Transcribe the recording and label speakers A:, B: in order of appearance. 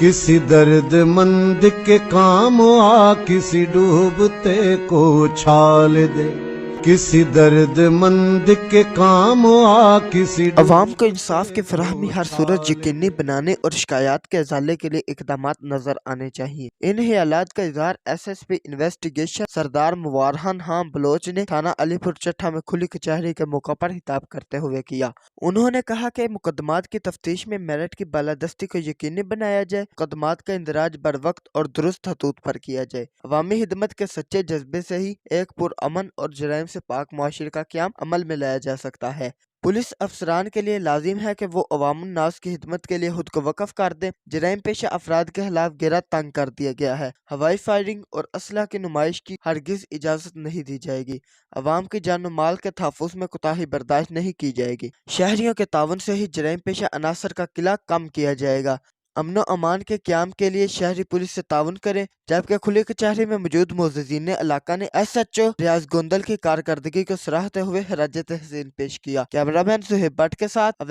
A: کسی درد مند کے کام آ، کسی ڈوبتے کو چھال دے، کسی درد مند کے کام آ، کسی
B: عوام کو انصاف کی فراہمی ہر صورت یقینی بنانے اور شکایات کے ازالے کے لیے اقدامات نظر آنے چاہیے۔ ان خیالات کا اظہار ایس ایس پی انویسٹیگیشن سردار مبارہن خان بلوچ نے تھانہ علی پور چٹھا میں کھلی کچہری کے موقع پر خطاب کرتے ہوئے کیا۔ انہوں نے کہا کہ مقدمات کی تفتیش میں میرٹ کی بالادستی کو یقینی بنایا جائے، مقدمات کا اندراج بروقت اور درست خطوط پر کیا جائے۔ عوامی خدمت کے سچے جذبے سے ہی ایک پرامن اور جرائم سے پاک معاشرے کا قیام عمل میں لایا جا سکتا ہے۔ پولیس افسران کے لیے لازم ہے کہ وہ عوام الناس کی خدمت کے لیے خود کو وقف کر دیں۔ جرائم پیشہ افراد کے خلاف گھیرا تنگ کر دیا گیا ہے۔ ہوائی فائرنگ اور اسلحہ کی نمائش کی ہرگز اجازت نہیں دی جائے گی۔ عوام کی جان و مال کے تحفظ میں کوتاہی برداشت نہیں کی جائے گی۔ شہریوں کے تعاون سے ہی جرائم پیشہ عناصر کا قلعہ کم کیا جائے گا۔ امن و امان کے قیام کے لیے شہری پولیس سے تعاون کریں، جبکہ کھلی کچہری میں موجود معززین علاقہ نے ایس ایچ او ریاض گوندل کی کارکردگی کو سراہتے ہوئے خراج تحسین پیش کیا۔ کیمرہ مین صہیب بٹ کے ساتھ